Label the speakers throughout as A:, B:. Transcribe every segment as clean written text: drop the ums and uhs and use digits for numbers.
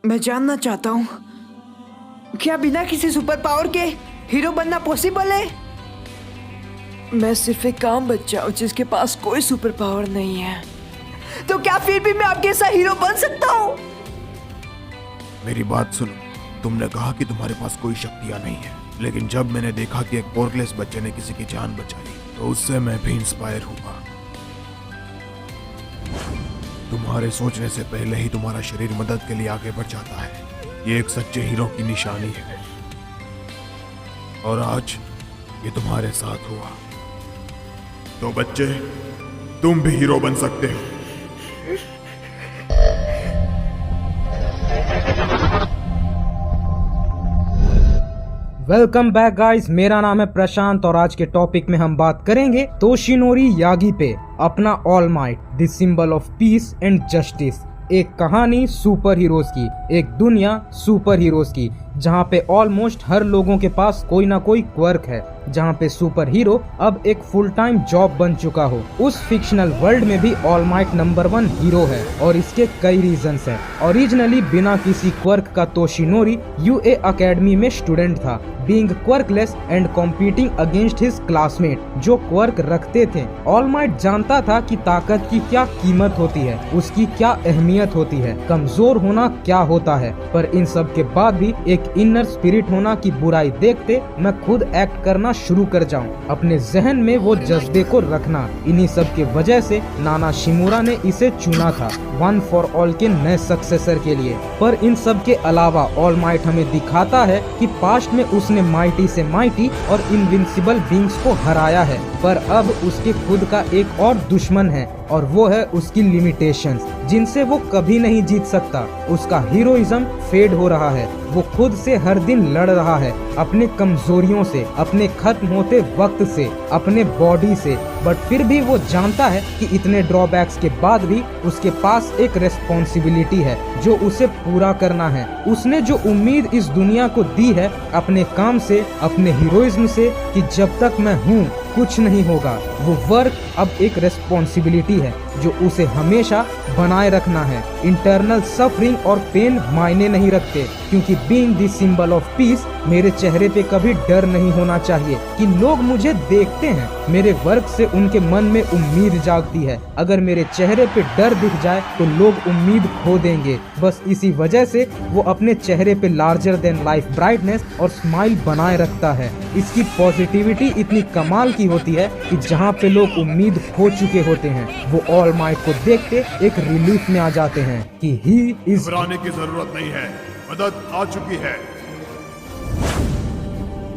A: मैं जानना चाहता हूँ, क्या बिना किसी सुपर पावर के हीरो बनना पॉसिबल है? मैं सिर्फ एक आम बच्चा हूँ जिसके पास कोई सुपर पावर नहीं है। तो क्या फिर भी मैं आपके साथ हीरो बन सकता हूँ?
B: मेरी बात सुनो, तुमने कहा कि तुम्हारे पास कोई शक्तियाँ नहीं है, लेकिन जब मैंने देखा कि एक पोर्कलेस बच्चे ने किसी की जान बचाई तो उससे मैं भी इंस्पायर हुआ। तुम्हारे सोचने से पहले ही तुम्हारा शरीर मदद के लिए आगे बढ़ जाता है। ये एक सच्चे हीरो की निशानी है और आज ये तुम्हारे साथ हुआ। तो बच्चे, तुम भी हीरो बन सकते हो।
C: वेलकम बैक गाइस, मेरा नाम है प्रशांत और आज के टॉपिक में हम बात करेंगे तोशिनोरी यागी पे, अपना all might, the symbol of peace and justice. एक कहानी सुपर हीरोज की, एक दुनिया सुपर हीरोज की, जहाँ पे ऑलमोस्ट हर लोगों के पास कोई ना कोई क्वर्क है, जहाँ पे सुपर हीरो अब एक फुल टाइम जॉब बन चुका हो। उस फिक्शनल वर्ल्ड में भी ऑल माइट नंबर 1 हीरो है और इसके कई रीजंस हैं। ओरिजिनली बिना किसी क्वर्क का तोशिनोरी यूए अकेडमी में स्टूडेंट था, being quirkless and competing against his classmate जो क्वर्क रखते थे। ऑल माइट जानता था कि ताकत की क्या कीमत होती है, उसकी क्या अहमियत होती है, कमजोर होना क्या होता है, पर इन सब के बाद भी एक इनर स्पिरिट होना की बुराई देखते मैं खुद एक्ट करना शुरू कर जाऊं, अपने जहन में वो जज्बे को रखना। इन्हीं सब के वजह से नाना शिमुरा ने इसे चुना था वन फॉर ऑल के नए सक्सेसर के लिए। पर इन सब के अलावा ऑल माइट हमें दिखाता है कि पास्ट में उसने माइटी से माइटी और इनविंसिबल बींग्स को हराया है, पर अब उसके खुद का एक और दुश्मन है और वो है उसकी लिमिटेशंस, जिनसे वो कभी नहीं जीत सकता। उसका हीरोइज्म फेड हो रहा है, वो खुद से हर दिन लड़ रहा है, अपने कमजोरियों से, अपने खत्म होते वक्त से, अपने बॉडी से। बट फिर भी वो जानता है कि इतने ड्रॉबैक्स के बाद भी उसके पास एक रेस्पॉन्सिबिलिटी है जो उसे पूरा करना है। उसने जो उम्मीद इस दुनिया को दी है अपने काम से, अपने हीरोइज्म से, कि जब तक मैं हूँ कुछ नहीं होगा, वो वर्क अब एक रेस्पॉन्सिबिलिटी है जो उसे हमेशा बनाए रखना है। इंटरनल सफरिंग और पेन मायने नहीं रखते, क्योंकि being the symbol of peace मेरे चेहरे पे कभी डर नहीं होना चाहिए कि लोग मुझे देखते हैं। मेरे वर्क से उनके मन में उम्मीद जागती है। अगर मेरे चेहरे पे डर दिख जाए तो लोग उम्मीद खो देंगे। बस इसी वजह से वो अपने चेहरे पे लार्जर देन लाइफ ब्राइटनेस और स्माइल बनाए रखता है। इसकी पॉजिटिविटी इतनी कमाल की होती है कि जहाँ पे लोग उम्मीद खो चुके होते हैं वो ऑल माइट को देखते एक रिलीफ में आ जाते हैं कि ही इज।
B: घबराने की जरूरत नहीं है, मदद आ चुकी है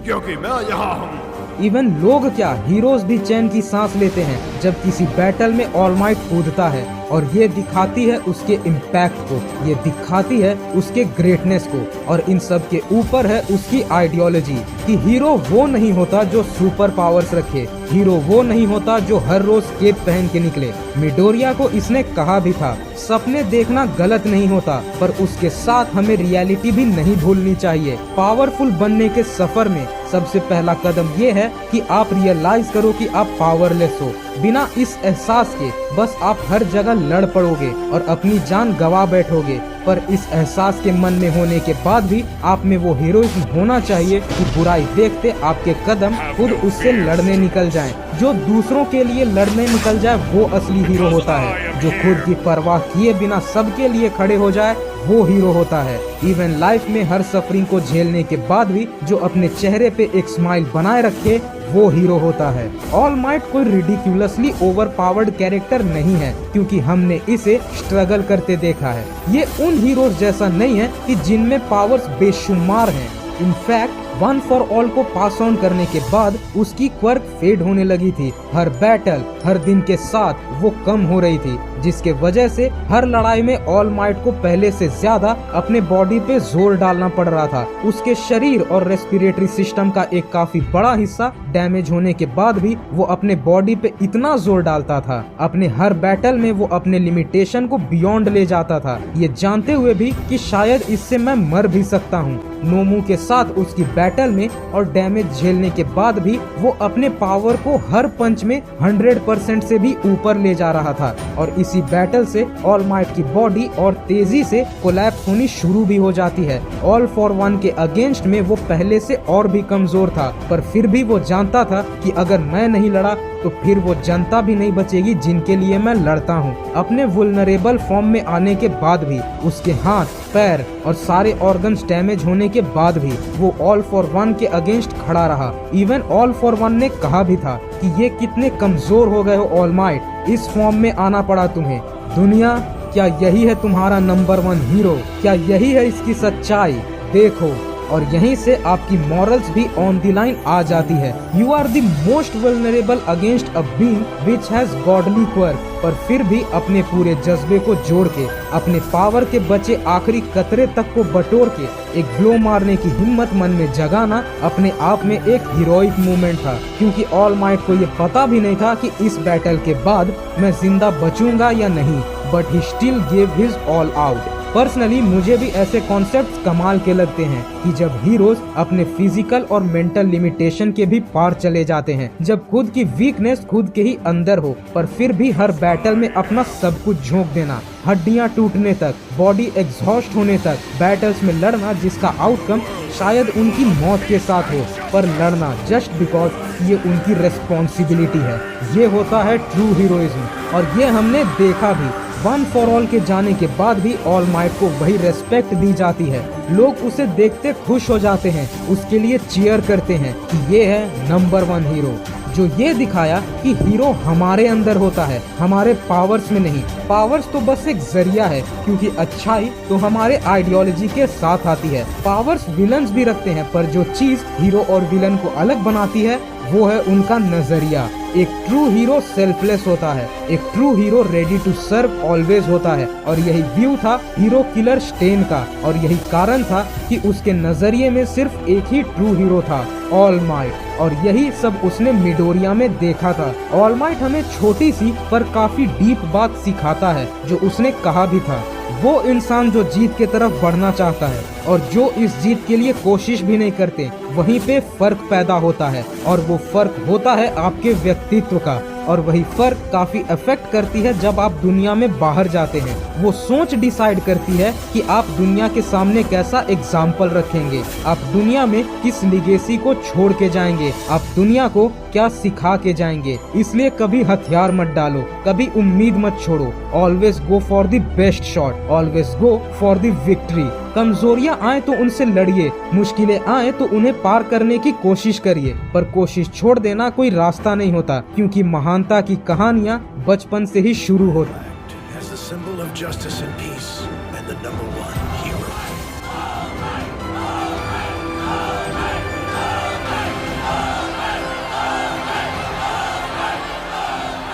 B: क्योंकि मैं यहाँ हूँ।
C: इवन लोग क्या, हीरोज भी चैन की सांस लेते हैं जब किसी बैटल में ऑल माइट कूदता है, और ये दिखाती है उसके इम्पैक्ट को, ये दिखाती है उसके ग्रेटनेस को, और इन सब के ऊपर है उसकी आइडियोलॉजी कि हीरो वो नहीं होता जो सुपर पावर्स रखे, हीरो वो नहीं होता जो हर रोज केप पहन के निकले। मिडोरिया को इसने कहा भी था, सपने देखना गलत नहीं होता, पर उसके साथ हमें रियलिटी भी नहीं भूलनी चाहिए। पावरफुल बनने के सफर में सबसे पहला कदम ये है कि आप रियलाइज करो कि आप पावरलेस हो। बिना इस एहसास के बस आप हर जगह लड़ पड़ोगे और अपनी जान गवा बैठोगे, पर इस एहसास के मन में होने के बाद भी आप में वो हीरोइज्म होना चाहिए कि बुराई देखते आपके कदम खुद उससे लड़ने निकल जाएं। जो दूसरों के लिए लड़ने निकल जाए वो असली हीरो होता है। जो खुद की परवाह किए बिना सबके लिए खड़े हो जाए वो हीरो होता है। इवन लाइफ में हर सफरिंग को झेलने के बाद भी जो अपने चेहरे पे एक स्माइल बनाए रखे वो हीरो होता है। ऑल माइट कोई रिडिक्यूलसली ओवरपावर्ड कैरेक्टर नहीं है, क्योंकि हमने इसे स्ट्रगल करते देखा है। ये उन हीरोज जैसा नहीं है कि जिनमें पावर्स बेशुमार हैं। इनफैक्ट वन फॉर ऑल को पास ऑन करने के बाद उसकी क्वर्क फेड होने लगी थी। हर बैटल, हर दिन के साथ वो कम हो रही थी, जिसके वजह से हर लड़ाई में ऑल माइट को पहले से ज्यादा अपने बॉडी पे जोर डालना पड़ रहा था। उसके शरीर और रेस्पिरेटरी सिस्टम का एक काफी बड़ा हिस्सा डैमेज होने के बाद भी वो अपने बॉडी पे इतना जोर डालता था। अपने हर बैटल में वो अपने लिमिटेशन को बियॉन्ड ले जाता था, ये जानते हुए भी कि शायद इससे मैं मर भी सकता हूँ। नोमू के साथ उसकी बैटल में और डैमेज झेलने के बाद भी वो अपने पावर को हर पंच में 100% से भी ऊपर ले जा रहा था और इसी बैटल से ऑल माइट की बॉडी और तेजी से कोलैप्स होनी शुरू भी हो जाती है। ऑल फॉर वन के अगेंस्ट में वो पहले से और भी कमजोर था, पर फिर भी वो जानता था कि अगर मैं नहीं लड़ा तो फिर वो जनता भी नहीं बचेगी जिनके लिए मैं लड़ता हूँ। अपने वुल्नरेबल फॉर्म में आने के बाद भी, उसके हाथ, पैर और सारे ऑर्गन्स डैमेज होने के बाद भी वो ऑल फॉर वन के अगेंस्ट खड़ा रहा। इवन ऑल फॉर वन ने कहा भी था कि ये कितने कमजोर हो गए हो ऑल माइट, इस फॉर्म में आना पड़ा तुम्हें। दुनिया, क्या यही है तुम्हारा नंबर 1 हीरो? क्या यही है इसकी सच्चाई? देखो, और यहीं से आपकी मॉरल्स भी ऑन द लाइन आ जाती है। You are the most vulnerable against a being which has godly quirk, पर फिर भी अपने पूरे जज्बे को जोड़ के, अपने पावर के बचे आखिरी कतरे तक को बटोर के एक ब्लो मारने की हिम्मत मन में जगाना अपने आप में एक हीरोइक मूवमेंट था। क्योंकि ऑल माइट को ये पता भी नहीं था कि इस बैटल के बाद मैं जिंदा बचूंगा या नहीं, but he still give his all out. Personally मुझे भी ऐसे कॉन्सेप्ट्स कमाल के लगते हैं कि जब हीरोज अपने फिजिकल और मेंटल लिमिटेशन के भी पार चले जाते हैं, जब खुद की वीकनेस खुद के ही अंदर हो, पर फिर भी हर बैटल में अपना सब कुछ झोंक देना, हड्डियां टूटने तक, बॉडी एग्जॉस्ट होने तक, बैटल्स में लड़ना जिसका आउटकम शायद उनकी मौत के साथ हो, पर लड़ना जस्ट बिकॉज ये उनकी रेस्पॉन्सिबिलिटी है। ये होता है ट्रू हीरोइज्म, और ये हमने देखा भी। वन फॉर ऑल के जाने के बाद भी ऑल माइट को वही रेस्पेक्ट दी जाती है। लोग उसे देखते खुश हो जाते हैं, उसके लिए चीयर करते हैं कि ये है नंबर 1 हीरो, जो ये दिखाया कि हीरो हमारे अंदर होता है, हमारे पावर्स में नहीं। पावर्स तो बस एक जरिया है, क्योंकि अच्छाई तो हमारे आइडियोलॉजी के साथ आती है। पावर्स विलन्स भी रखते हैं, पर जो चीज हीरो और विलन को अलग बनाती है वो है उनका नजरिया। एक ट्रू हीरो सेल्फलेस होता है, एक true hero ready to serve always होता है, और यही व्यू था हीरो किलर स्टेन का, और यही कारण था कि उसके नजरिए में सिर्फ एक ही ट्रू हीरो था, ऑल माइट, और यही सब उसने मिडोरिया में देखा था। ऑल माइट हमें छोटी सी पर काफी डीप बात सिखाता है, जो उसने कहा भी था। वो इंसान जो जीत के तरफ बढ़ना चाहता है और जो इस जीत के लिए कोशिश भी नहीं करते, वहीं पे फर्क पैदा होता है, और वो फर्क होता है आपके व्यक्तित्व का, और वही फर्क काफी अफेक्ट करती है जब आप दुनिया में बाहर जाते हैं। वो सोच डिसाइड करती है कि आप दुनिया के सामने कैसा एग्जाम्पल रखेंगे, आप दुनिया में किस लिगेसी को छोड़ के जाएंगे, आप दुनिया को क्या सिखा के जाएंगे। इसलिए कभी हथियार मत डालो, कभी उम्मीद मत छोड़ो, always go for the best shot, always go for the victory. कमजोरियां आए तो उनसे लड़िए, मुश्किलें आए तो उन्हें पार करने की कोशिश करिए, पर कोशिश छोड़ देना कोई रास्ता नहीं होता, क्योंकि महानता की कहानियां बचपन से ही शुरू होती हैं।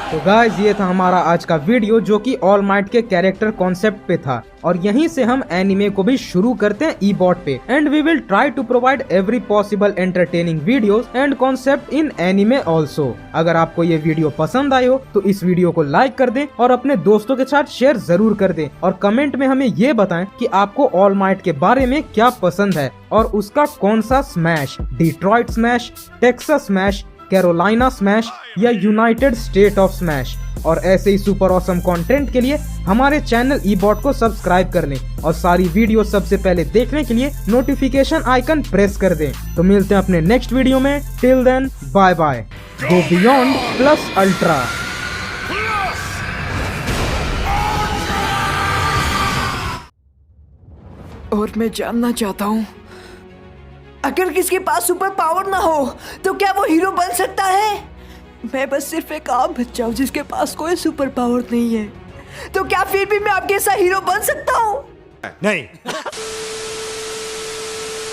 C: तो गाइज, ये था हमारा आज का वीडियो, जो कि ऑल माइट के कैरेक्टर कॉन्सेप्ट पे था, और यहीं से हम एनिमे को भी शुरू करते हैं ईबॉट पे। And we will try to provide every possible entertaining videos and concept in anime also. अगर आपको ये वीडियो पसंद आई हो तो इस वीडियो को लाइक कर दें और अपने दोस्तों के साथ शेयर जरूर कर दें, और कमेंट में हमें ये बताएं कि आपको ऑल माइट के बारे में क्या पसंद है और उसका कौन सा smash, Detroit smash, Texas smash, Carolina smash या यूनाइटेड स्टेट ऑफ स्मैश। और ऐसे ही सुपर ऑसम कंटेंट के लिए हमारे चैनल ईबॉट को सब्सक्राइब कर लें, और सारी वीडियो सबसे पहले देखने के लिए नोटिफिकेशन आइकन प्रेस कर दें। तो मिलते हैं अपने नेक्स्ट वीडियो में। Till then, bye bye. Go beyond plus ultra.
A: और मैं जानना चाहता हूँ, अगर किसके पास सुपर पावर ना हो तो क्या वो हीरो बन सकता है? मैं बस सिर्फ एक आम बच्चा हूँ जिसके पास कोई सुपर पावर नहीं है, तो क्या फिर भी मैं आपके साथ हीरो बन सकता हूँ?
B: नहीं।